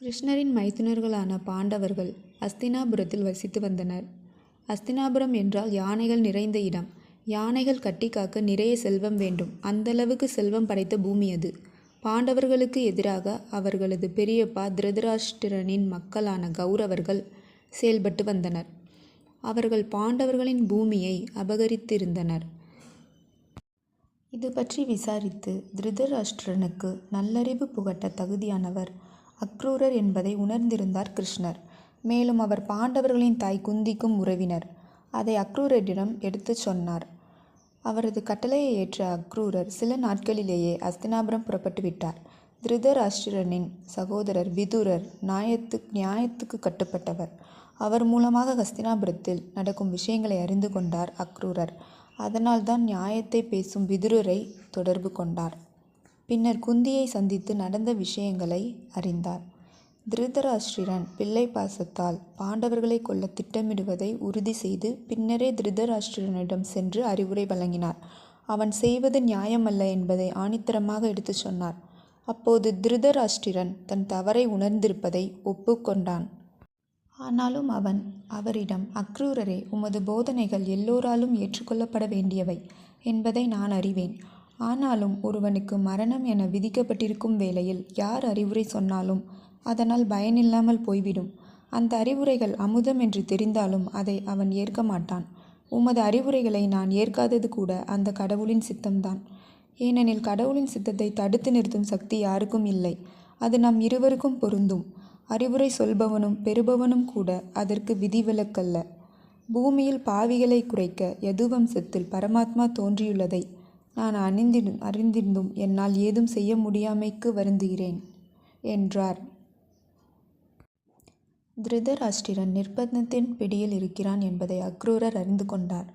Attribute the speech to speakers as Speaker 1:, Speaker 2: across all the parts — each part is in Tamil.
Speaker 1: கிருஷ்ணரின் மைத்துனர்களான பாண்டவர்கள் அஸ்தினாபுரத்தில் வசித்து வந்தனர். அஸ்தினாபுரம் என்றால் யானைகள் நிறைந்த இடம். யானைகள் கட்டி காக்க நிறைய செல்வம் வேண்டும். அந்தளவுக்கு செல்வம் படைத்த பூமி அது. பாண்டவர்களுக்கு எதிராக அவர்களது பெரியப்பா திருதராஷ்டிரனின் மக்களான கௌரவர்கள் செயல்பட்டு வந்தனர். அவர்கள் பாண்டவர்களின் பூமியை அபகரித்திருந்தனர். இது பற்றி விசாரித்து திருதராஷ்டிரனுக்கு நல்லறிவு புகட்ட தகுதியானவர் அக்ரூரர் என்பதை உணர்ந்திருந்தார் கிருஷ்ணர். மேலும் அவர் பாண்டவர்களின் தாய் குந்திக்கும் உறவினர். அதை அக்ரூரரிடம் எடுத்துச் சொன்னார். அவரது கட்டளையை ஏற்ற அக்ரூரர் சில நாட்களிலேயே அஸ்தினாபுரம் புறப்பட்டு விட்டார். திருதராஷ்டிரனின் சகோதரர் விதுரர் நியாயத்துக்கு கட்டுப்பட்டவர். அவர் மூலமாக ஹஸ்தினாபுரத்தில் நடக்கும் விஷயங்களை அறிந்து கொண்டார் அக்ரூரர். அதனால்தான் நியாயத்தை பேசும் விதுரரை தொடர்பு கொண்டார். பின்னர் குந்தியை சந்தித்து நடந்த விஷயங்களை அறிந்தார். திருதராஷ்டிரன் பிள்ளை பாசத்தால் பாண்டவர்களை கொல்ல திட்டமிடுவதை உறுதி செய்து பின்னரே திருதராஷ்டிரனிடம் சென்று அறிவுரை வழங்கினார். அவன் செய்வது நியாயமல்ல என்பதை ஆணித்தரமாக எடுத்துச் சொன்னார். அப்போது திருதராஷ்டிரன் தன் தவறை உணர்ந்திருப்பதை ஒப்புக்கொண்டான். ஆனாலும் அவன் அவரிடம், அக்ரூரரே, உமது போதனைகள் எல்லோராலும் ஏற்றுக்கொள்ளப்பட வேண்டியவை என்பதை நான் அறிவேன். ஆனாலும் ஒருவனுக்கு மரணம் என விதிக்கப்பட்டிருக்கும் வேளையில் யார் அறிவுரை சொன்னாலும் அதனால் பயனில்லாமல் போய்விடும். அந்த அறிவுரைகள் அமுதம் என்று தெரிந்தாலும் அதை அவன் ஏற்க மாட்டான். உமது அறிவுரைகளை நான் ஏற்காதது கூட அந்த கடவுளின் சித்தம்தான். ஏனெனில் கடவுளின் சித்தத்தை தடுத்து நிறுத்தும் சக்தி யாருக்கும் இல்லை. அது நம் இருவருக்கும் பொருந்தும். அறிவுரை சொல்பவனும் பெறுபவனும் கூட அதற்கு விதிவிலக்கல்ல. பூமியில் பாவிகளை குறைக்க யதுவம்சத்தில் பரமாத்மா தோன்றியுள்ளதை நான் அறிந்திருந்தும் என்னால் ஏதும் செய்ய முடியாமைக்கு வருந்துகிறேன் என்றார். திருதராஷ்டிரன் நிர்பந்தத்தின் பிடியில் இருக்கிறான் என்பதை அக்ரூரர் அறிந்து கொண்டார்.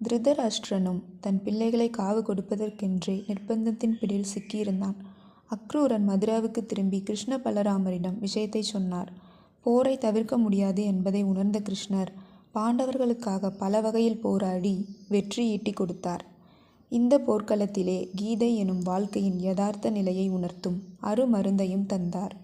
Speaker 1: திருதராஷ்டிரனும் தன் பிள்ளைகளை காவு கொடுப்பதற்கென்றே நிர்பந்தத்தின் பிடியில் சிக்கியிருந்தான். அக்ரூரன் மதுராவுக்கு திரும்பி கிருஷ்ண பலராமரிடம் விஷயத்தை சொன்னார். போரை தவிர்க்க முடியாது என்பதை உணர்ந்த கிருஷ்ணர் பாண்டவர்களுக்காக பல வகையில் போராடி வெற்றி ஈட்டி கொடுத்தார். இந்த போர்க்களத்திலே கீதை எனும் வாழ்க்கையின் யதார்த்த நிலையை உணர்த்தும் அருமருந்தையும் தந்தார்.